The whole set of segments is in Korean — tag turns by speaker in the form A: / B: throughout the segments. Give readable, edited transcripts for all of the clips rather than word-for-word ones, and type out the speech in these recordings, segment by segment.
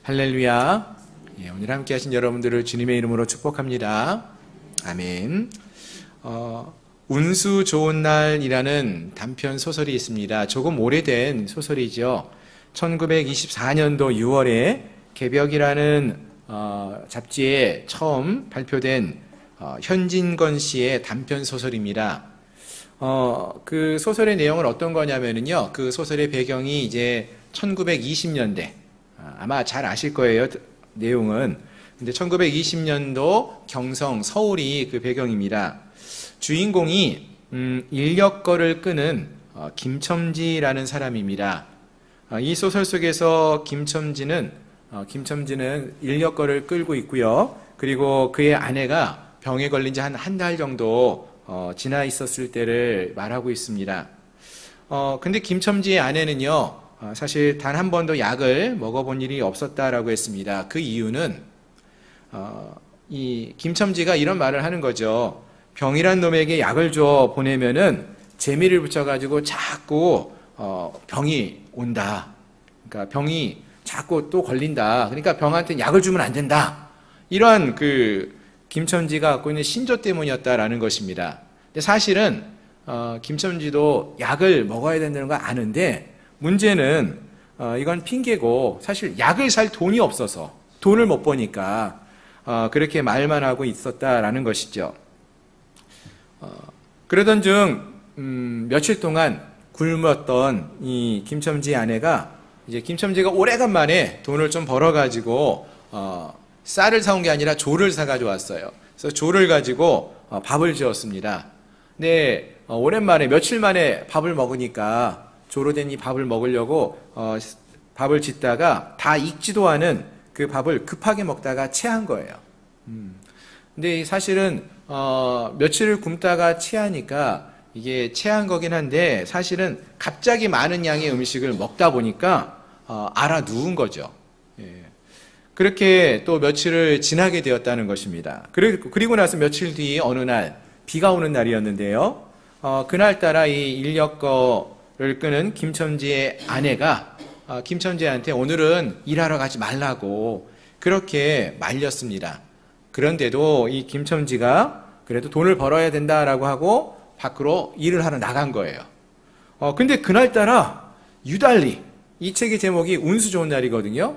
A: 할렐루야. 오늘 함께 하신 여러분들을 주님의 이름으로 축복합니다. 아멘. 운수 좋은 날이라는 단편 소설이 있습니다. 조금 오래된 소설이죠. 1924년도 6월에 개벽이라는 잡지에 처음 발표된 현진건 씨의 단편 소설입니다. 그 소설의 내용은 어떤 거냐면요. 그 소설의 배경이 이제 1920년대, 아마 잘 아실 거예요, 내용은. 근데 1920년도 경성, 서울이 그 배경입니다. 주인공이 인력거를 끄는 김첨지라는 사람입니다. 이 소설 속에서 김첨지는 인력거를 끌고 있고요. 그리고 그의 아내가 병에 걸린 지 한 달 정도 지나 있었을 때를 말하고 있습니다. 근데 김첨지의 아내는요, 사실 단 한 번도 약을 먹어본 일이 없었다라고 했습니다. 그 이유는 이 김첨지가 이런 말을 하는 거죠. 병이란 놈에게 약을 줘 보내면은 재미를 붙여가지고 자꾸 병이 온다. 그러니까 병이 자꾸 또 걸린다. 그러니까 병한테 약을 주면 안 된다. 이러한 그 김첨지가 갖고 있는 신조 때문이었다라는 것입니다. 근데 사실은 김첨지도 약을 먹어야 된다는 거 아는데, 문제는 이건 핑계고 사실 약을 살 돈이 없어서, 돈을 못 버니까 그렇게 말만 하고 있었다라는 것이죠. 그러던 중 며칠 동안 굶었던 이 김첨지의 아내가, 이제 김첨지가 오래간만에 돈을 좀 벌어가지고 쌀을 사온 게 아니라 조를 사가지고 왔어요. 그래서 조를 가지고 밥을 지었습니다. 근데 오랜만에, 며칠 만에 밥을 먹으니까 조로 된 이 밥을 먹으려고 밥을 짓다가 다 익지도 않은 그 밥을 급하게 먹다가 체한 거예요. 근데 사실은 며칠을 굶다가 체하니까 이게 체한 거긴 한데, 사실은 갑자기 많은 양의 음식을 먹다 보니까 알아 누운 거죠. 예. 그렇게 또 며칠을 지나게 되었다는 것입니다. 그리고 나서 며칠 뒤 어느 날 비가 오는 날이었는데요. 그날따라 이 인력거를 끄는 김첨지의 아내가 김첨지한테 오늘은 일하러 가지 말라고 그렇게 말렸습니다. 그런데도 이 김첨지가 그래도 돈을 벌어야 된다라고 하고 밖으로 일을 하러 나간 거예요. 근데 그날따라 유달리, 이 책의 제목이 운수 좋은 날이거든요.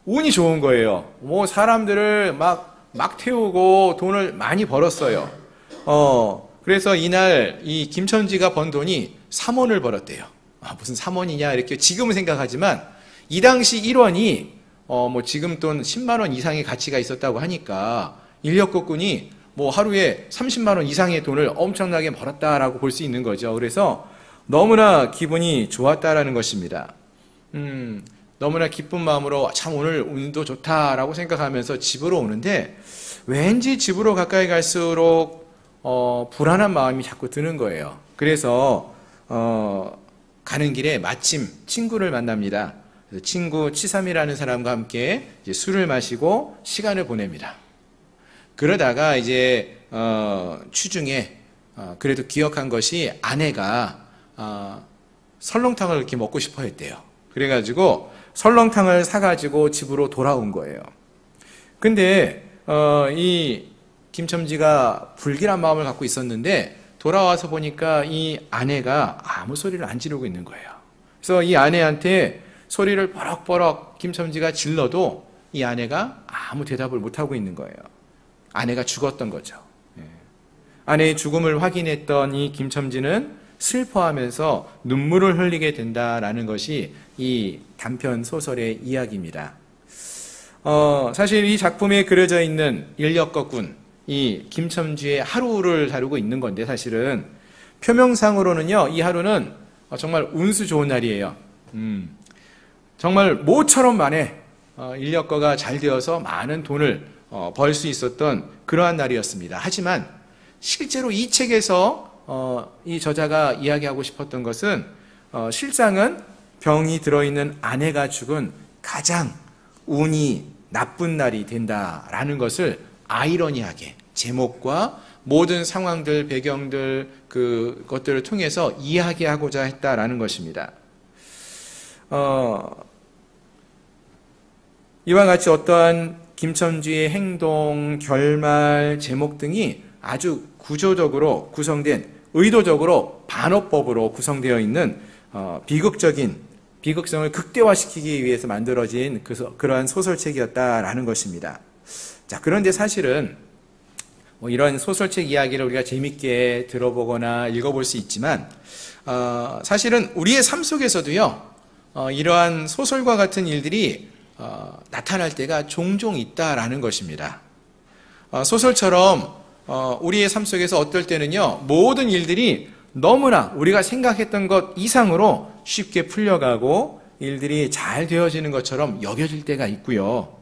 A: 운이 좋은 거예요. 뭐 사람들을 막 태우고 돈을 많이 벌었어요. 그래서 이날 이 김첨지가 번 돈이 3원을 벌었대요. 무슨 3원이냐 이렇게 지금은 생각하지만, 이 당시 1원이 뭐 지금 돈 10만 원 이상의 가치가 있었다고 하니까 인력거꾼이 뭐 하루에 30만 원 이상의 돈을 엄청나게 벌었다라고 볼 수 있는 거죠. 그래서 너무나 기분이 좋았다라는 것입니다. 너무나 기쁜 마음으로 참 오늘 운도 좋다라고 생각하면서 집으로 오는데, 왠지 집으로 가까이 갈수록 불안한 마음이 자꾸 드는 거예요. 그래서 가는 길에 마침 친구를 만납니다. 그래서 친구 치삼이라는 사람과 함께 이제 술을 마시고 시간을 보냅니다. 그러다가 이제 취중에 그래도 기억한 것이 아내가 설렁탕을 이렇게 먹고 싶어 했대요. 그래가지고 설렁탕을 사가지고 집으로 돌아온 거예요. 근데 이 김첨지가 불길한 마음을 갖고 있었는데, 돌아와서 보니까 이 아내가 아무 소리를 안 지르고 있는 거예요. 그래서 이 아내한테 소리를 버럭버럭 김첨지가 질러도 이 아내가 아무 대답을 못하고 있는 거예요. 아내가 죽었던 거죠. 아내의 죽음을 확인했던 이 김첨지는 슬퍼하면서 눈물을 흘리게 된다라는 것이 이 단편 소설의 이야기입니다. 사실 이 작품에 그려져 있는 인력거꾼, 이 김첨지의 하루를 다루고 있는 건데, 사실은 표면상으로는요, 이 하루는 정말 운수 좋은 날이에요. 정말 모처럼 만에 인력거가 잘 되어서 많은 돈을 벌 수 있었던 그러한 날이었습니다. 하지만 실제로 이 책에서 이 저자가 이야기하고 싶었던 것은 실상은 병이 들어있는 아내가 죽은 가장 운이 나쁜 날이 된다라는 것을 아이러니하게 제목과 모든 상황들, 배경들, 그것들을 통해서 이야기하고자 했다라는 것입니다. 이와 같이 어떠한 김첨지의 행동, 결말, 제목 등이 아주 구조적으로 구성된, 의도적으로 반어법으로 구성되어 있는 비극성을 극대화시키기 위해서 만들어진 그러한 소설책이었다라는 것입니다. 자, 그런데 사실은 이런 소설책 이야기를 우리가 재밌게 들어보거나 읽어볼 수 있지만 사실은 우리의 삶 속에서도요, 이러한 소설과 같은 일들이 나타날 때가 종종 있다라는 것입니다. 소설처럼 우리의 삶 속에서 어떨 때는요, 모든 일들이 너무나 우리가 생각했던 것 이상으로 쉽게 풀려가고 일들이 잘 되어지는 것처럼 여겨질 때가 있고요.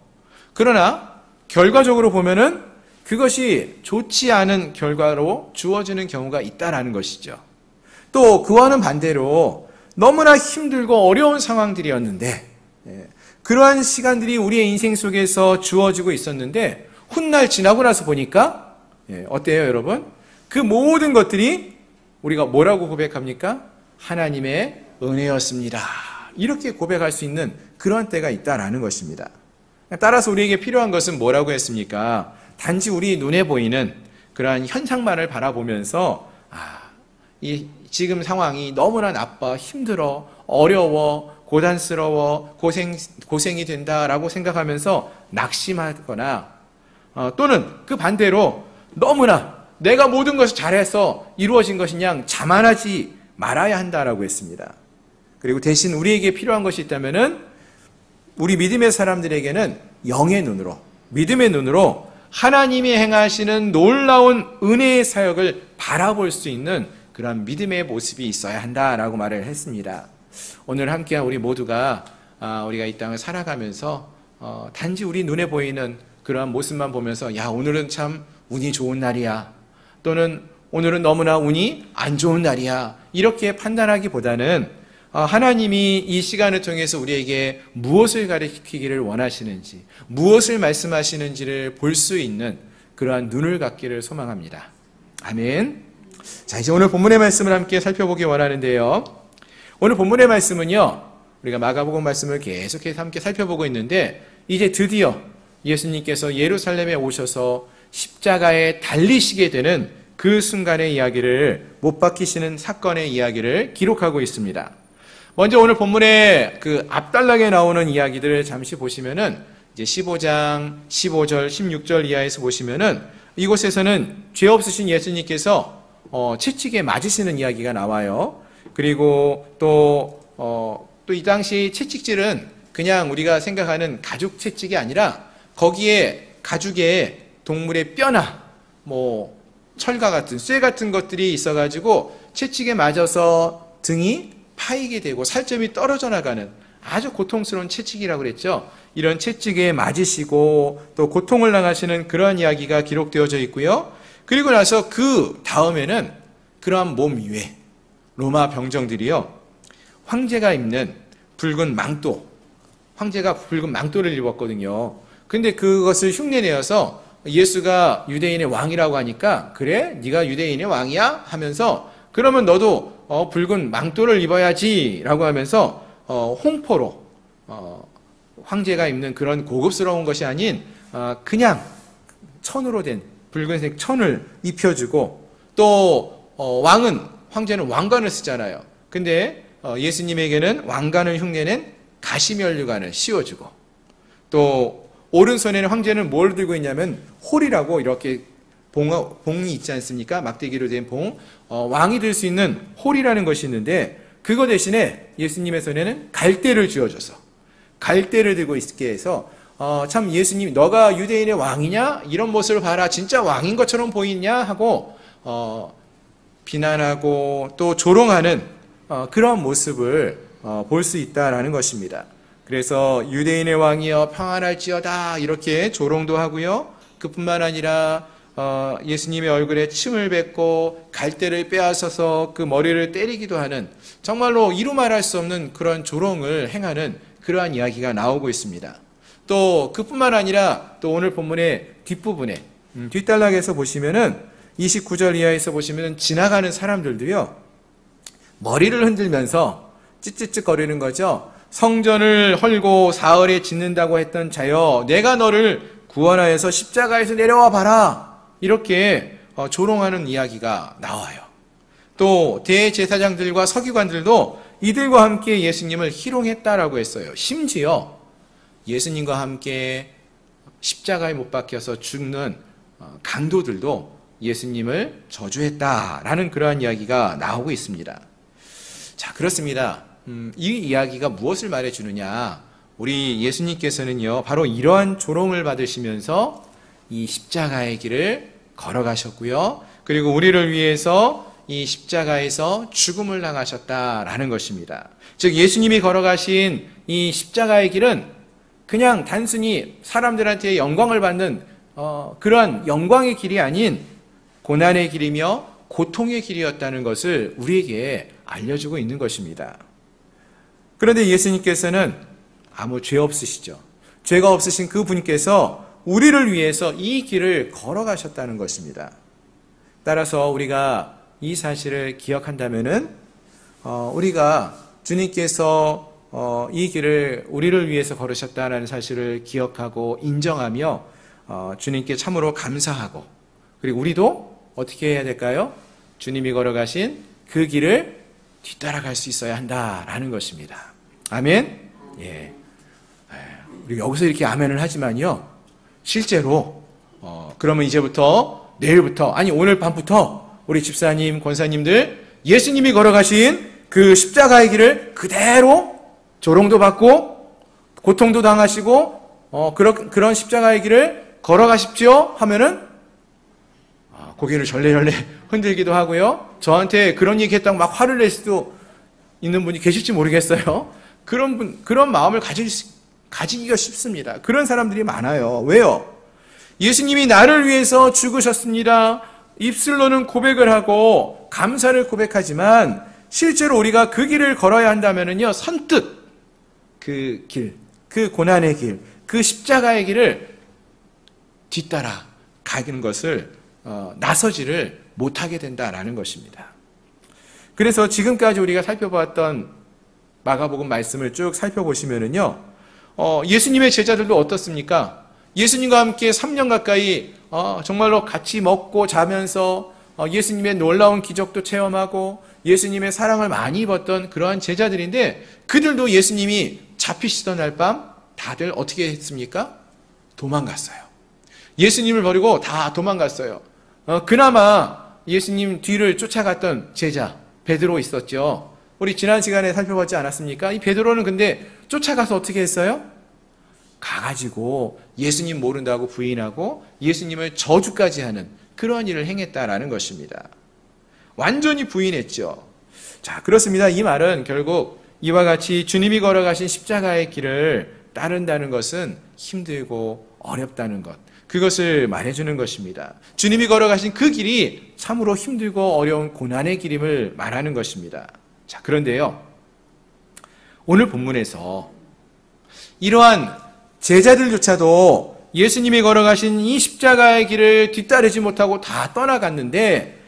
A: 그러나 결과적으로 보면은 그것이 좋지 않은 결과로 주어지는 경우가 있다라는 것이죠. 또 그와는 반대로 너무나 힘들고 어려운 상황들이었는데 그러한 시간들이 우리의 인생 속에서 주어지고 있었는데 훗날 지나고 나서 보니까 어때요, 여러분? 그 모든 것들이 우리가 뭐라고 고백합니까? 하나님의 은혜였습니다. 이렇게 고백할 수 있는 그런 때가 있다라는 것입니다. 따라서 우리에게 필요한 것은 뭐라고 했습니까? 단지 우리 눈에 보이는 그러한 현상만을 바라보면서 이 지금 상황이 너무나 나빠, 힘들어, 어려워, 고단스러워, 고생이 된다라고 생각하면서 낙심하거나 또는 그 반대로 너무나 내가 모든 것을 잘해서 이루어진 것이냐 자만하지 말아야 한다라고 했습니다. 그리고 대신 우리에게 필요한 것이 있다면은 우리 믿음의 사람들에게는 영의 눈으로, 믿음의 눈으로 하나님이 행하시는 놀라운 은혜의 사역을 바라볼 수 있는 그런 믿음의 모습이 있어야 한다라고 말을 했습니다. 오늘 함께한 우리 모두가 우리가 이 땅을 살아가면서 단지 우리 눈에 보이는 그러한 모습만 보면서 야, 오늘은 참 운이 좋은 날이야, 또는 오늘은 너무나 운이 안 좋은 날이야, 이렇게 판단하기보다는 하나님이 이 시간을 통해서 우리에게 무엇을 가르치기를 원하시는지, 무엇을 말씀하시는지를 볼 수 있는 그러한 눈을 갖기를 소망합니다. 아멘. 자, 이제 오늘 본문의 말씀을 함께 살펴보기 원하는데요. 오늘 본문의 말씀은요, 우리가 마가복음 말씀을 계속해서 함께 살펴보고 있는데 이제 드디어 예수님께서 예루살렘에 오셔서 십자가에 달리시게 되는 그 순간의 이야기를, 못 박히시는 사건의 이야기를 기록하고 있습니다. 먼저 오늘 본문의 그 앞단락에 나오는 이야기들을 잠시 보시면은 이제 15장 15절 16절 이하에서 보시면은 이곳에서는 죄 없으신 예수님께서 채찍에 맞으시는 이야기가 나와요. 그리고 또 이 당시 채찍질은 그냥 우리가 생각하는 가죽 채찍이 아니라 거기에 가죽에 동물의 뼈나 뭐 철과 같은 쇠 같은 것들이 있어가지고 채찍에 맞아서 등이 파이게 되고 살점이 떨어져 나가는 아주 고통스러운 채찍이라고 그랬죠. 이런 채찍에 맞으시고 또 고통을 당하시는 그러한 이야기가 기록되어져 있고요. 그리고 나서 그 다음에는 그러한 몸 위에 로마 병정들이요, 황제가 입는 붉은 망토, 황제가 붉은 망토를 입었거든요. 근데 그것을 흉내내어서 예수가 유대인의 왕이라고 하니까 그래? 네가 유대인의 왕이야? 하면서 그러면 너도 붉은 망토를 입어야지 라고 하면서 홍포로 황제가 입는 그런 고급스러운 것이 아닌 그냥 천으로 된 붉은색 천을 입혀주고 또 황제는 왕관을 쓰잖아요. 근데 예수님에게는 왕관을 흉내낸 가시면류관을 씌워주고 또 오른손에는 황제는 뭘 들고 있냐면 홀이라고 이렇게 봉이 있지 않습니까? 막대기로 된 봉. 왕이 들 수 있는 홀이라는 것이 있는데 그거 대신에 예수님의 손에는 갈대를 쥐어줘서 갈대를 들고 있게 해서 참 예수님 너가 유대인의 왕이냐? 이런 모습을 봐라. 진짜 왕인 것처럼 보이냐? 하고 비난하고 또 조롱하는 그런 모습을 볼 수 있다라는 것입니다. 그래서 유대인의 왕이여 평안할지어다 이렇게 조롱도 하고요. 그뿐만 아니라 예수님의 얼굴에 침을 뱉고 갈대를 빼앗아서 그 머리를 때리기도 하는 정말로 이루 말할 수 없는 그런 조롱을 행하는 그러한 이야기가 나오고 있습니다. 또 그뿐만 아니라 또 오늘 본문의 뒷부분에 뒷단락에서 보시면은 29절 이하에서 보시면은 지나가는 사람들도요, 머리를 흔들면서 찌찌찌 거리는 거죠. 성전을 헐고 사흘에 짓는다고 했던 자여, 내가 너를 구원하여서 십자가에서 내려와 봐라. 이렇게 조롱하는 이야기가 나와요. 또 대제사장들과 서기관들도 이들과 함께 예수님을 희롱했다라고 했어요. 심지어 예수님과 함께 십자가에 못 박혀서 죽는 강도들도 예수님을 저주했다라는 그러한 이야기가 나오고 있습니다. 자, 그렇습니다. 이 이야기가 무엇을 말해주느냐? 우리 예수님께서는요, 바로 이러한 조롱을 받으시면서 이 십자가의 길을 걸어가셨고요. 그리고 우리를 위해서 이 십자가에서 죽음을 당하셨다라는 것입니다. 즉, 예수님이 걸어가신 이 십자가의 길은 그냥 단순히 사람들한테 영광을 받는 그러한 영광의 길이 아닌 고난의 길이며 고통의 길이었다는 것을 우리에게 알려주고 있는 것입니다. 그런데 예수님께서는 아무 죄 없으시죠. 죄가 없으신 그 분께서 우리를 위해서 이 길을 걸어가셨다는 것입니다. 따라서 우리가 이 사실을 기억한다면은 우리가 주님께서 이 길을 우리를 위해서 걸으셨다는 사실을 기억하고 인정하며 주님께 참으로 감사하고, 그리고 우리도 어떻게 해야 될까요? 주님이 걸어가신 그 길을 뒤따라갈 수 있어야 한다라는 것입니다. 아멘. 예. 우리 여기서 이렇게 아멘을 하지만요, 실제로 그러면 이제부터 내일부터, 아니 오늘 밤부터 우리 집사님, 권사님들 예수님이 걸어가신 그 십자가의 길을 그대로 조롱도 받고 고통도 당하시고 그런 십자가의 길을 걸어가십시오 하면은 고개를 절레절레 흔들기도 하고요. 저한테 그런 얘기 했다고 막 화를 낼 수도 있는 분이 계실지 모르겠어요. 그런 마음을 가지기가 쉽습니다. 그런 사람들이 많아요. 왜요? 예수님이 나를 위해서 죽으셨습니다. 입술로는 고백을 하고 감사를 고백하지만 실제로 우리가 그 길을 걸어야 한다면요, 선뜻 그 길, 그 고난의 길, 그 십자가의 길을 뒤따라 가는 것을 나서지를 못하게 된다라는 것입니다. 그래서 지금까지 우리가 살펴봤던 마가복음 말씀을 쭉 살펴보시면은요, 예수님의 제자들도 어떻습니까? 예수님과 함께 3년 가까이 정말로 같이 먹고 자면서 예수님의 놀라운 기적도 체험하고 예수님의 사랑을 많이 입었던 그러한 제자들인데, 그들도 예수님이 잡히시던 날 밤 다들 어떻게 했습니까? 도망갔어요. 예수님을 버리고 다 도망갔어요. 그나마 예수님 뒤를 쫓아갔던 제자 베드로 있었죠. 우리 지난 시간에 살펴봤지 않았습니까? 이 베드로는 근데 쫓아가서 어떻게 했어요? 가가지고 예수님 모른다고 부인하고 예수님을 저주까지 하는 그런 일을 행했다라는 것입니다. 완전히 부인했죠. 자, 그렇습니다. 이 말은 결국 이와 같이 주님이 걸어가신 십자가의 길을 따른다는 것은 힘들고 어렵다는 것, 그것을 말해주는 것입니다. 주님이 걸어가신 그 길이 참으로 힘들고 어려운 고난의 길임을 말하는 것입니다. 자, 그런데요, 오늘 본문에서 이러한 제자들조차도 예수님이 걸어가신 이 십자가의 길을 뒤따르지 못하고 다 떠나갔는데,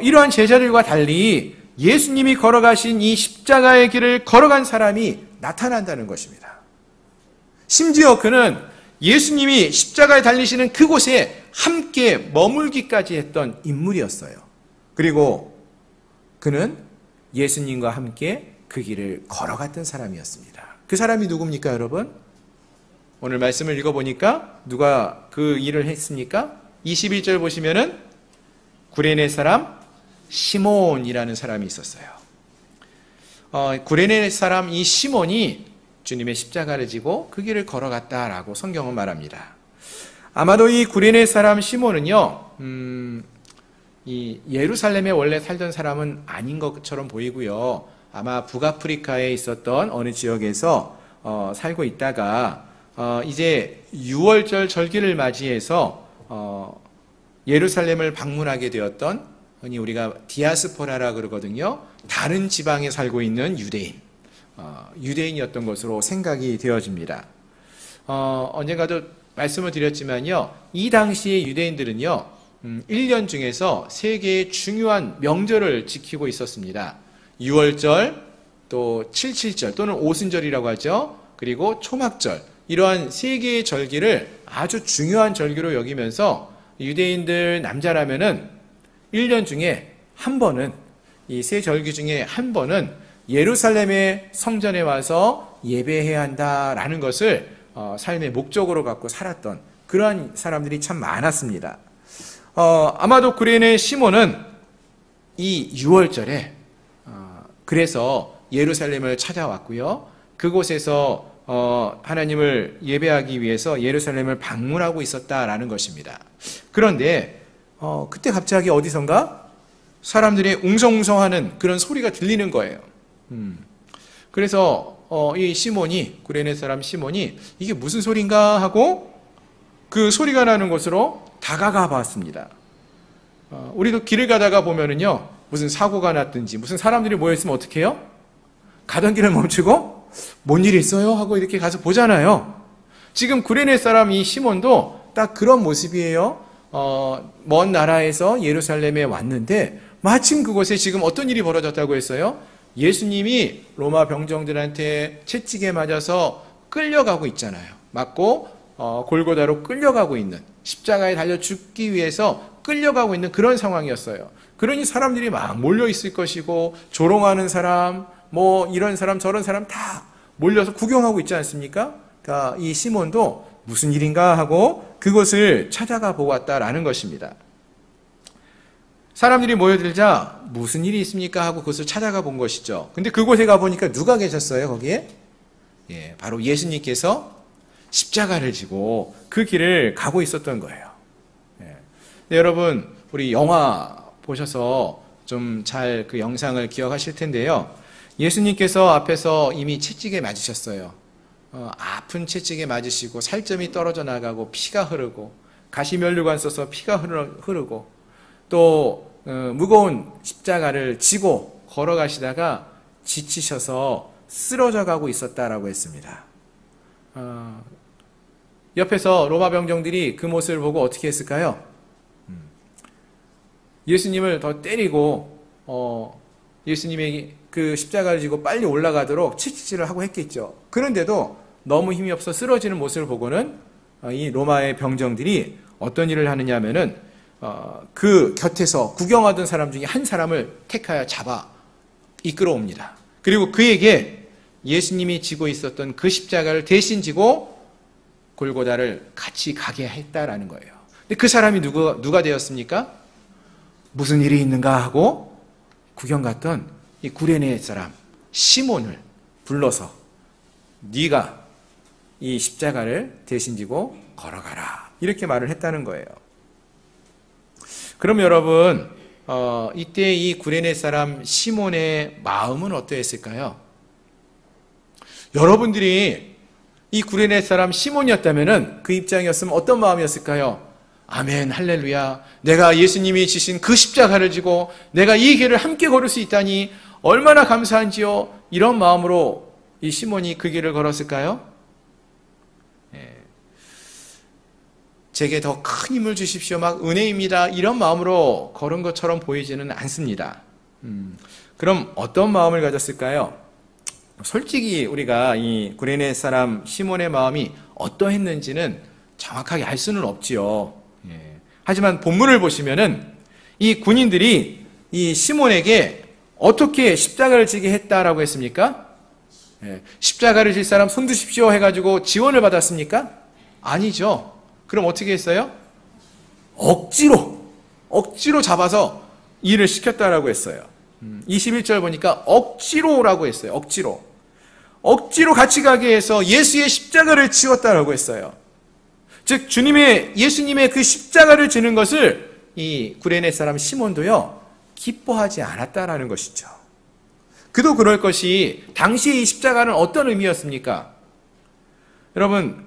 A: 이러한 제자들과 달리 예수님이 걸어가신 이 십자가의 길을 걸어간 사람이 나타난다는 것입니다. 심지어 그는 예수님이 십자가에 달리시는 그곳에 함께 머물기까지 했던 인물이었어요. 그리고 그는 예수님과 함께 그 길을 걸어갔던 사람이었습니다. 그 사람이 누굽니까, 여러분? 오늘 말씀을 읽어보니까 누가 그 일을 했습니까? 21절 보시면은 구레네 사람 시몬이라는 사람이 있었어요. 구레네 사람 이 시몬이 주님의 십자가를 지고 그 길을 걸어갔다라고 성경은 말합니다. 아마도 이 구레네 사람 시몬은요, 이 예루살렘에 원래 살던 사람은 아닌 것처럼 보이고요. 아마 북아프리카에 있었던 어느 지역에서 살고 있다가 이제 6월절 절기를 맞이해서 예루살렘을 방문하게 되었던, 흔히 우리가 디아스포라라 그러거든요. 다른 지방에 살고 있는 유대인이었던 것으로 생각이 되어집니다. 언젠가도 말씀을 드렸지만요, 이 당시의 유대인들은요, 1년 중에서 3개의 중요한 명절을 지키고 있었습니다. 6월절, 또 칠칠절 또는 오순절이라고 하죠. 그리고 초막절, 이러한 세 개의 절기를 아주 중요한 절기로 여기면서 유대인들 남자라면은 1년 중에 한 번은, 이 세 절기 중에 한 번은 예루살렘의 성전에 와서 예배해야 한다라는 것을 삶의 목적으로 갖고 살았던 그러한 사람들이 참 많았습니다. 아마도 구레네 시몬은 이 6월절에 그래서 예루살렘을 찾아왔고요. 그곳에서 하나님을 예배하기 위해서 예루살렘을 방문하고 있었다라는 것입니다. 그런데 그때 갑자기 어디선가 사람들이 웅성웅성하는 그런 소리가 들리는 거예요. 그래서 이 시몬이, 구레네 사람 시몬이 이게 무슨 소린가 하고 그 소리가 나는 곳으로 다가가 봤습니다. 우리도 길을 가다가 보면은요, 무슨 사고가 났든지 무슨 사람들이 모여있으면 어떻게 해요? 가던 길을 멈추고 뭔 일이 있어요? 하고 이렇게 가서 보잖아요. 지금 구레네 사람 이 시몬도 딱 그런 모습이에요. 먼 나라에서 예루살렘에 왔는데 마침 그곳에 지금 어떤 일이 벌어졌다고 했어요? 예수님이 로마 병정들한테 채찍에 맞아서 끌려가고 있잖아요. 맞고 골고다로 끌려가고 있는, 십자가에 달려 죽기 위해서 끌려가고 있는 그런 상황이었어요. 그러니 사람들이 막 몰려 있을 것이고, 조롱하는 사람, 뭐 이런 사람 저런 사람 다 몰려서 구경하고 있지 않습니까? 그러니까 이 시몬도 무슨 일인가 하고 그곳을 찾아가 보고 왔다라는 것입니다. 사람들이 모여들자 무슨 일이 있습니까 하고 그곳을 찾아가 본 것이죠. 근데 그곳에 가보니까 누가 계셨어요, 거기에? 예, 바로 예수님께서 십자가를 지고 그 길을 가고 있었던 거예요. 예. 네, 여러분, 우리 영화 보셔서 좀 잘 그 영상을 기억하실 텐데요. 예수님께서 앞에서 이미 채찍에 맞으셨어요. 아픈 채찍에 맞으시고 살점이 떨어져 나가고 피가 흐르고 가시면류관 써서 피가 흐르고 또 무거운 십자가를 지고 걸어가시다가 지치셔서 쓰러져 가고 있었다라고 했습니다. 옆에서 로마 병정들이 그 모습을 보고 어떻게 했을까요? 예수님을 더 때리고 예수님의 그 십자가를 지고 빨리 올라가도록 채찍질을 하고 했겠죠. 그런데도 너무 힘이 없어 쓰러지는 모습을 보고는 이 로마의 병정들이 어떤 일을 하느냐 하면은 그 곁에서 구경하던 사람 중에 한 사람을 택하여 잡아 이끌어옵니다. 그리고 그에게 예수님이 지고 있었던 그 십자가를 대신 지고 골고다를 같이 가게 했다라는 거예요. 근데 그 사람이 누가 되었습니까? 무슨 일이 있는가 하고 구경 갔던 이 구레네 사람 시몬을 불러서 네가 이 십자가를 대신 지고 걸어가라, 이렇게 말을 했다는 거예요. 그럼 여러분, 이때 이 구레네 사람 시몬의 마음은 어떠했을까요? 여러분들이 이 구레네 사람 시몬이었다면 그 입장이었으면 어떤 마음이었을까요? 아멘, 할렐루야. 내가 예수님이 지신 그 십자가를 지고 내가 이 길을 함께 걸을 수 있다니 얼마나 감사한지요. 이런 마음으로 이 시몬이 그 길을 걸었을까요? 제게 더 큰 힘을 주십시오. 막 은혜입니다. 이런 마음으로 걸은 것처럼 보이지는 않습니다. 그럼 어떤 마음을 가졌을까요? 솔직히 우리가 이 구레네 사람 시몬의 마음이 어떠했는지는 정확하게 알 수는 없지요. 하지만 본문을 보시면은 이 군인들이 이 시몬에게 어떻게 십자가를 지게 했다라고 했습니까? 십자가를 질 사람 손 드십시오 해가지고 지원을 받았습니까? 아니죠. 그럼 어떻게 했어요? 억지로 잡아서 일을 시켰다라고 했어요. 21절 보니까 억지로라고 했어요. 억지로 같이 가게 해서 예수의 십자가를 지웠다라고 했어요. 즉 예수님의 그 십자가를 지는 것을 이 구레네 사람 시몬도요 기뻐하지 않았다라는 것이죠. 그도 그럴 것이, 당시에 이 십자가는 어떤 의미였습니까? 여러분,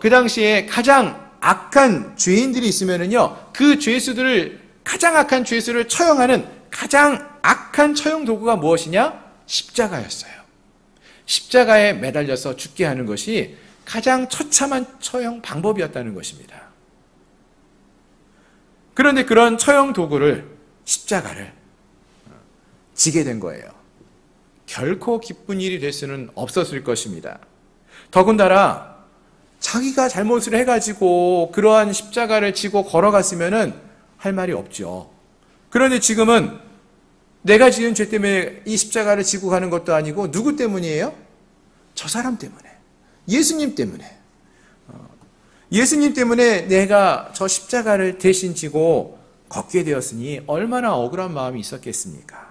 A: 그 당시에 가장 악한 죄인들이 있으면은요, 그 죄수들을, 가장 악한 죄수를 처형하는 가장 악한 처형 도구가 무엇이냐? 십자가였어요. 십자가에 매달려서 죽게 하는 것이 가장 처참한 처형 방법이었다는 것입니다. 그런데 그런 처형 도구를, 십자가를 지게 된 거예요. 결코 기쁜 일이 될 수는 없었을 것입니다. 더군다나 자기가 잘못을 해가지고 그러한 십자가를 지고 걸어갔으면은 할 말이 없죠. 그런데 지금은 내가 지은 죄 때문에 이 십자가를 지고 가는 것도 아니고 누구 때문이에요? 저 사람 때문에. 예수님 때문에. 예수님 때문에 내가 저 십자가를 대신 지고 걷게 되었으니 얼마나 억울한 마음이 있었겠습니까?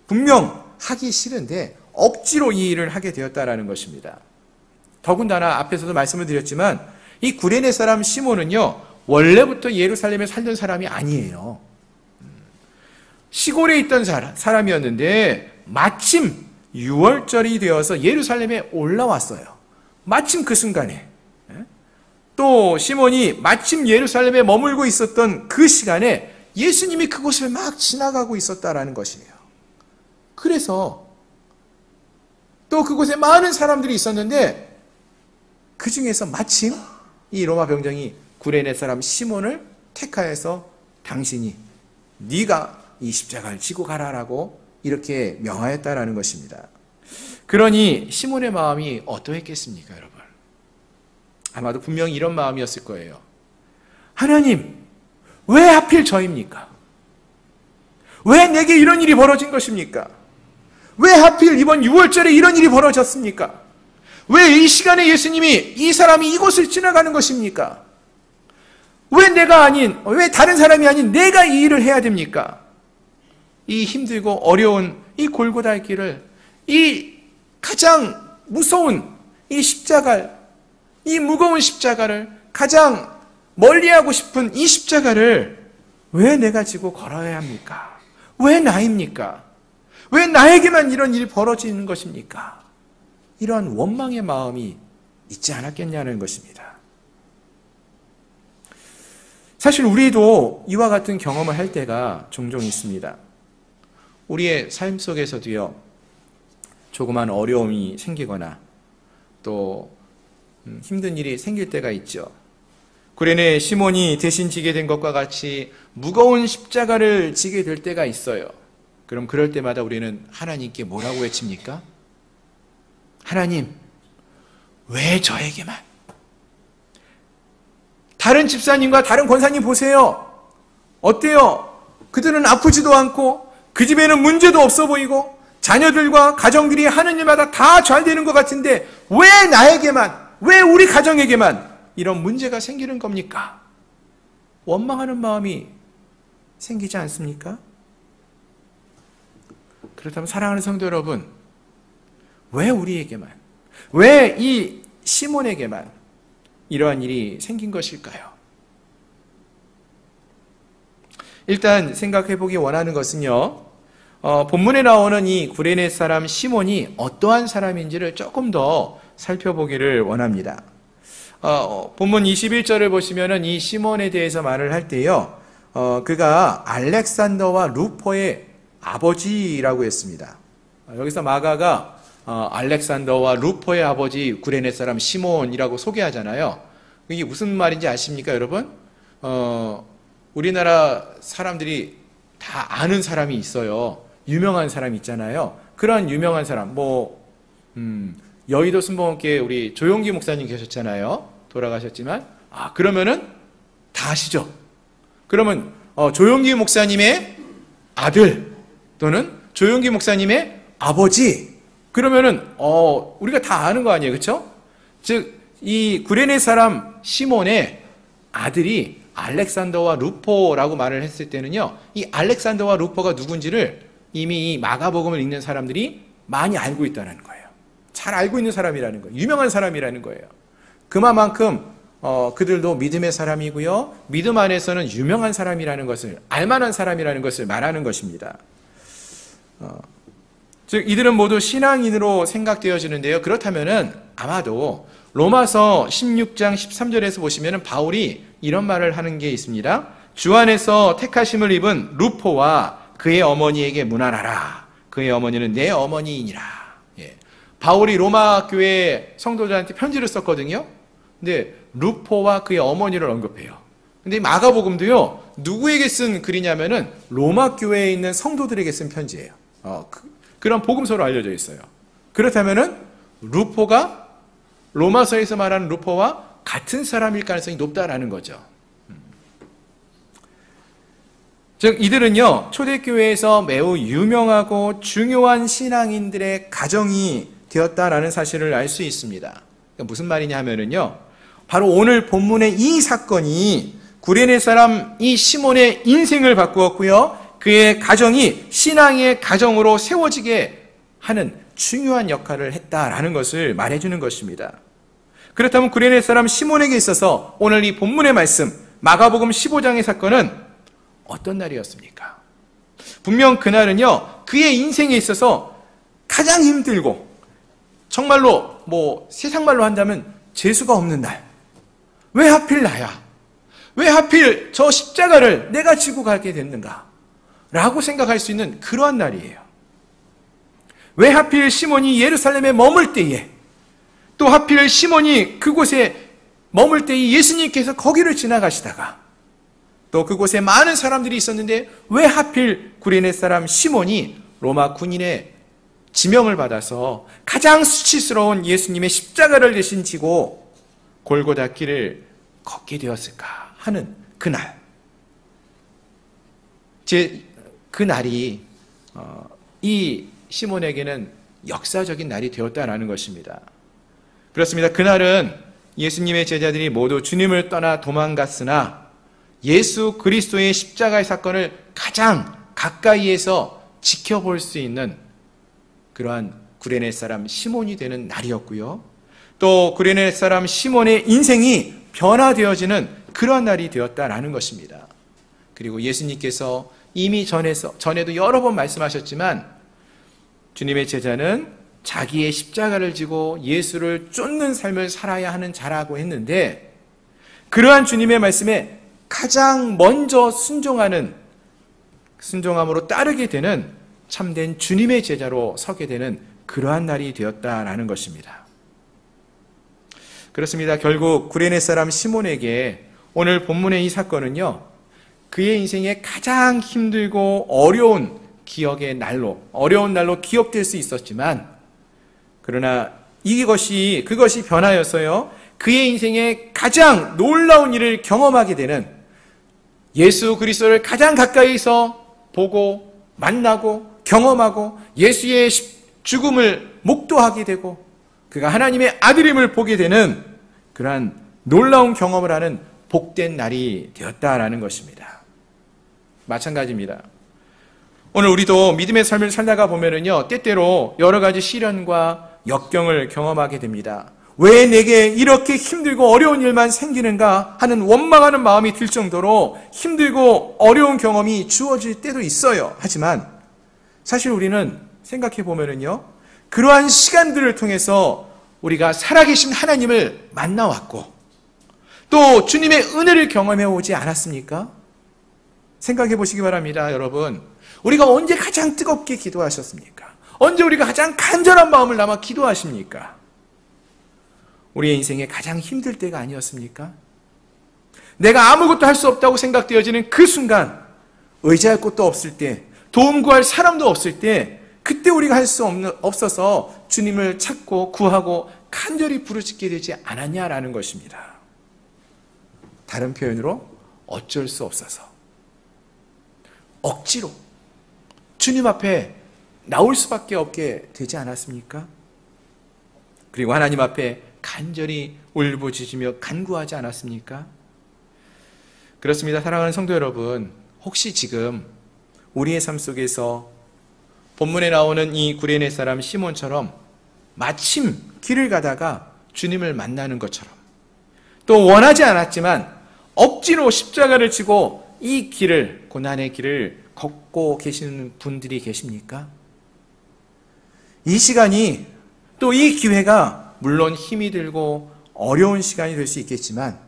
A: 분명 하기 싫은데 억지로 이 일을 하게 되었다라는 것입니다. 더군다나 앞에서도 말씀을 드렸지만 이 구레네 사람 시몬은요, 원래부터 예루살렘에 살던 사람이 아니에요. 시골에 있던 사람이었는데 마침 6월절이 되어서 예루살렘에 올라왔어요. 마침 그 순간에. 또 시몬이 마침 예루살렘에 머물고 있었던 그 시간에 예수님이 그곳을 막 지나가고 있었다라는 것이에요. 그래서 또 그곳에 많은 사람들이 있었는데 그 중에서 마침 이 로마 병정이 구레네 사람 시몬을 택하여서 당신이 네가 이 십자가를 지고 가라라고 이렇게 명하였다라는 것입니다. 그러니 시몬의 마음이 어떠했겠습니까, 여러분? 아마도 분명히 이런 마음이었을 거예요. 하나님, 왜 하필 저입니까? 왜 내게 이런 일이 벌어진 것입니까? 왜 하필 이번 6월절에 이런 일이 벌어졌습니까? 왜 이 시간에 예수님이 이 사람이 이곳을 지나가는 것입니까? 왜 내가 아닌, 왜 다른 사람이 아닌 내가 이 일을 해야 됩니까? 이 힘들고 어려운 이 골고다의 길을, 이 가장 무서운 이 십자가, 이 무거운 십자가를, 가장 멀리하고 싶은 이 십자가를 왜 내가 지고 걸어야 합니까? 왜 나입니까? 왜 나에게만 이런 일이 벌어지는 것입니까? 이러한 원망의 마음이 있지 않았겠냐는 것입니다. 사실 우리도 이와 같은 경험을 할 때가 종종 있습니다. 우리의 삶 속에서도요, 조그만 어려움이 생기거나 또 힘든 일이 생길 때가 있죠. 구레네 시몬이 대신 지게 된 것과 같이 무거운 십자가를 지게 될 때가 있어요. 그럼 그럴 때마다 우리는 하나님께 뭐라고 외칩니까? 하나님, 왜 저에게만? 다른 집사님과 다른 권사님 보세요. 어때요? 그들은 아프지도 않고 그 집에는 문제도 없어 보이고 자녀들과 가정들이 하는 일마다 다 잘 되는 것 같은데 왜 나에게만, 왜 우리 가정에게만 이런 문제가 생기는 겁니까? 원망하는 마음이 생기지 않습니까? 그렇다면 사랑하는 성도 여러분, 왜 우리에게만, 왜 이 시몬에게만 이러한 일이 생긴 것일까요? 일단 생각해보기 원하는 것은요, 본문에 나오는 이 구레네 사람 시몬이 어떠한 사람인지를 조금 더 살펴보기를 원합니다. 본문 21절을 보시면은 이 시몬에 대해서 말을 할 때요, 그가 알렉산더와 루포의 아버지라고 했습니다. 여기서 마가가 알렉산더와 루포의 아버지 구레네 사람 시몬이라고 소개하잖아요. 이게 무슨 말인지 아십니까, 여러분? 우리나라 사람들이 다 아는 사람이 있어요. 유명한 사람이 있잖아요. 그런 유명한 사람, 여의도 순복음교회 우리 조용기 목사님 계셨잖아요. 돌아가셨지만, 그러면은 다 아시죠? 그러면 조용기 목사님의 아들 또는 조용기 목사님의 아버지, 그러면은 우리가 다 아는 거 아니에요, 그렇죠? 즉 이 구레네 사람 시몬의 아들이 알렉산더와 루포라고 말을 했을 때는요, 이 알렉산더와 루포가 누군지를 이미 이 마가복음을 읽는 사람들이 많이 알고 있다는 거예요. 잘 알고 있는 사람이라는 거예요. 유명한 사람이라는 거예요. 그만큼 그들도 믿음의 사람이고요, 믿음 안에서는 유명한 사람이라는 것을, 알만한 사람이라는 것을 말하는 것입니다. 즉 이들은 모두 신앙인으로 생각되어지는데요. 그렇다면은 아마도 로마서 16장 13절에서 보시면은 바울이 이런 말을 하는 게 있습니다. 주 안에서 택하심을 입은 루포와 그의 어머니에게 문안하라. 그의 어머니는 내 어머니이니라. 바울이 로마 교회 성도들한테 편지를 썼거든요. 근데 루포와 그의 어머니를 언급해요. 근데 마가복음도요, 누구에게 쓴 글이냐면은 로마 교회에 있는 성도들에게 쓴 편지예요. 그런 복음서로 알려져 있어요. 그렇다면은 루포가 로마서에서 말하는 루포와 같은 사람일 가능성이 높다라는 거죠. 즉 이들은요, 초대교회에서 매우 유명하고 중요한 신앙인들의 가정이 되었다라는 사실을 알 수 있습니다. 그러니까 무슨 말이냐 하면은요, 바로 오늘 본문의 이 사건이 구레네 사람 이 시몬의 인생을 바꾸었고요, 그의 가정이 신앙의 가정으로 세워지게 하는 중요한 역할을 했다라는 것을 말해주는 것입니다. 그렇다면 구레네 사람 시몬에게 있어서 오늘 이 본문의 말씀 마가복음 15장의 사건은 어떤 날이었습니까? 분명 그날은요, 그의 인생에 있어서 가장 힘들고 정말로 세상 말로 한다면 재수가 없는 날. 왜 하필 나야? 왜 하필 저 십자가를 내가 지고 가게 됐는가? 라고 생각할 수 있는 그러한 날이에요. 왜 하필 시몬이 예루살렘에 머물 때에, 또 하필 시몬이 그곳에 머물 때에 예수님께서 거기를 지나가시다가 또 그곳에 많은 사람들이 있었는데 왜 하필 구레네 사람 시몬이 로마 군인의 지명을 받아서 가장 수치스러운 예수님의 십자가를 대신 지고 골고다 길을 걷게 되었을까 하는 그날. 그 날이 이 시몬에게는 역사적인 날이 되었다라는 것입니다. 그렇습니다. 그날은 예수님의 제자들이 모두 주님을 떠나 도망갔으나 예수 그리스도의 십자가의 사건을 가장 가까이에서 지켜볼 수 있는 그러한 구레네 사람 시몬이 되는 날이었고요. 또 구레네 사람 시몬의 인생이 변화되어지는 그러한 날이 되었다라는 것입니다. 그리고 예수님께서 이미 전에도 여러 번 말씀하셨지만 주님의 제자는 자기의 십자가를 지고 예수를 쫓는 삶을 살아야 하는 자라고 했는데 그러한 주님의 말씀에 가장 먼저 순종함으로 따르게 되는 참된 주님의 제자로 서게 되는 그러한 날이 되었다라는 것입니다. 그렇습니다. 결국 구레네 사람 시몬에게 오늘 본문의 이 사건은요, 그의 인생에 가장 힘들고 어려운 날로 기억될 수 있었지만, 그러나 그것이 변하여서요, 그의 인생에 가장 놀라운 일을 경험하게 되는 예수 그리스도를 가장 가까이서 보고 만나고 경험하고 예수의 죽음을 목도하게 되고 그가 하나님의 아들임을 보게 되는 그러한 놀라운 경험을 하는 복된 날이 되었다라는 것입니다. 마찬가지입니다. 오늘 우리도 믿음의 삶을 살다가 보면은요, 때때로 여러 가지 시련과 역경을 경험하게 됩니다. 왜 내게 이렇게 힘들고 어려운 일만 생기는가 하는 원망하는 마음이 들 정도로 힘들고 어려운 경험이 주어질 때도 있어요. 하지만 사실 우리는 생각해 보면은요, 그러한 시간들을 통해서 우리가 살아계신 하나님을 만나왔고 또 주님의 은혜를 경험해 오지 않았습니까? 생각해 보시기 바랍니다, 여러분. 우리가 언제 가장 뜨겁게 기도하셨습니까? 언제 우리가 가장 간절한 마음을 담아 기도하십니까? 우리의 인생에 가장 힘들 때가 아니었습니까? 내가 아무것도 할 수 없다고 생각되어지는 그 순간, 의지할 곳도 없을 때, 도움 구할 사람도 없을 때, 그때 우리가 할 수 없어서 주님을 찾고 구하고 간절히 부르짖게 되지 않았냐라는 것입니다. 다른 표현으로 어쩔 수 없어서, 억지로 주님 앞에 나올 수밖에 없게 되지 않았습니까? 그리고 하나님 앞에 간절히 울부짖으며 간구하지 않았습니까? 그렇습니다. 사랑하는 성도 여러분, 혹시 지금 우리의 삶 속에서 본문에 나오는 이 구레네 사람 시몬처럼 마침 길을 가다가 주님을 만나는 것처럼, 또 원하지 않았지만 억지로 십자가를 지고 이 길을, 고난의 길을 걷고 계시는 분들이 계십니까? 이 시간이, 또 이 기회가 물론 힘이 들고 어려운 시간이 될 수 있겠지만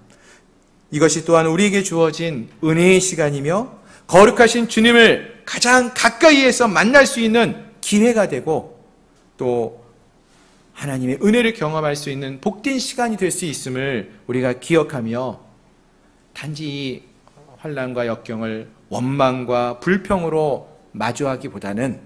A: 이것이 또한 우리에게 주어진 은혜의 시간이며 거룩하신 주님을 가장 가까이에서 만날 수 있는 기회가 되고 또 하나님의 은혜를 경험할 수 있는 복된 시간이 될 수 있음을 우리가 기억하며 단지 이 환난과 역경을 원망과 불평으로 마주하기보다는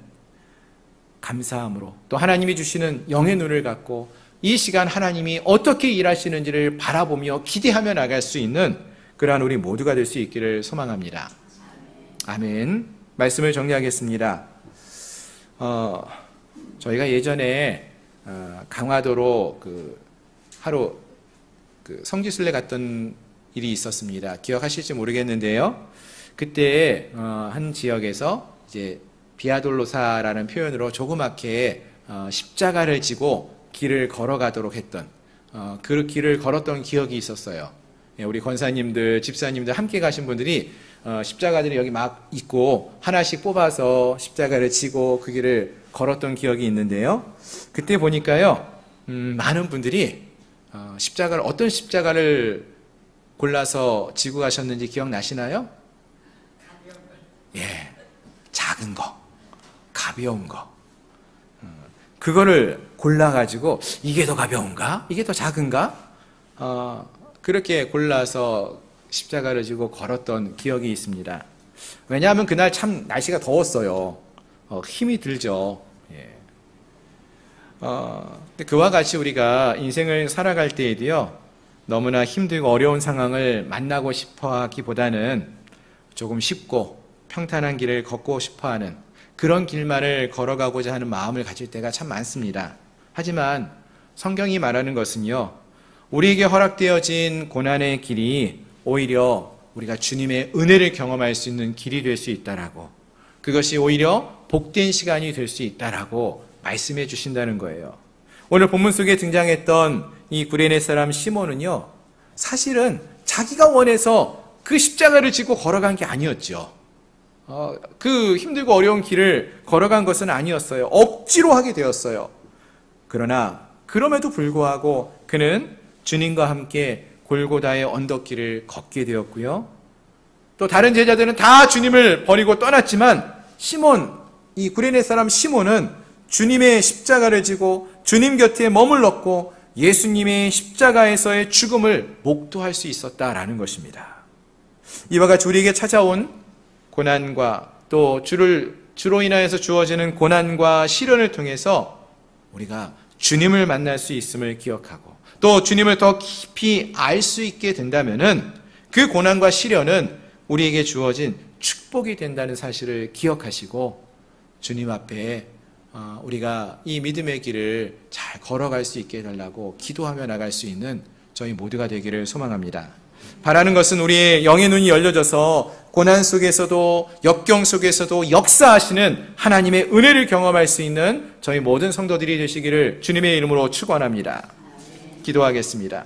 A: 감사함으로 또 하나님이 주시는 영의 눈을 갖고 이 시간 하나님이 어떻게 일하시는지를 바라보며 기대하며 나갈 수 있는 그러한 우리 모두가 될 수 있기를 소망합니다. 아멘. 말씀을 정리하겠습니다. 저희가 예전에 강화도로 하루 성지순례 갔던 일이 있었습니다. 기억하실지 모르겠는데요. 그때 한 지역에서 이제 비아돌로사라는 표현으로 조그맣게 십자가를 지고 길을 걸어가도록 했던 그 길을 걸었던 기억이 있었어요. 우리 권사님들, 집사님들 함께 가신 분들이 십자가들이 여기 막 있고 하나씩 뽑아서 십자가를 지고 그 길을 걸었던 기억이 있는데요. 그때 보니까요, 많은 분들이 어떤 십자가를 골라서 지고 가셨는지 기억나시나요? 예, 작은 거, 가벼운 거. 그거를 골라가지고 이게 더 가벼운가? 이게 더 작은가? 그렇게 골라서 십자가를 지고 걸었던 기억이 있습니다. 왜냐하면 그날 참 날씨가 더웠어요. 힘이 들죠. 예. 근데 그와 같이 우리가 인생을 살아갈 때에도요, 너무나 힘들고 어려운 상황을 만나고 싶어 하기보다는 조금 쉽고 평탄한 길을 걷고 싶어 하는 그런 길만을 걸어가고자 하는 마음을 가질 때가 참 많습니다. 하지만 성경이 말하는 것은요, 우리에게 허락되어진 고난의 길이 오히려 우리가 주님의 은혜를 경험할 수 있는 길이 될 수 있다라고, 그것이 오히려 복된 시간이 될 수 있다라고 말씀해 주신다는 거예요. 오늘 본문 속에 등장했던 이 구레네 사람 시몬은요, 사실은 자기가 원해서 그 십자가를 지고 걸어간 게 아니었죠. 그 힘들고 어려운 길을 걸어간 것은 아니었어요. 억지로 하게 되었어요. 그러나 그럼에도 불구하고 그는 주님과 함께 골고다의 언덕길을 걷게 되었고요. 또 다른 제자들은 다 주님을 버리고 떠났지만 이 구레네 사람 시몬은 주님의 십자가를 지고 주님 곁에 머물렀고 예수님의 십자가에서의 죽음을 목도할 수 있었다라는 것입니다. 이와 같이 우리에게 찾아온 고난과 또 주로 인하여서 주어지는 고난과 시련을 통해서 우리가 주님을 만날 수 있음을 기억하고 또 주님을 더 깊이 알 수 있게 된다면은 그 고난과 시련은 우리에게 주어진 축복이 된다는 사실을 기억하시고 주님 앞에 우리가 이 믿음의 길을 잘 걸어갈 수 있게 해달라고 기도하며 나갈 수 있는 저희 모두가 되기를 소망합니다. 바라는 것은 우리의 영의 눈이 열려져서 고난 속에서도 역경 속에서도 역사하시는 하나님의 은혜를 경험할 수 있는 저희 모든 성도들이 되시기를 주님의 이름으로 축원합니다. 기도하겠습니다.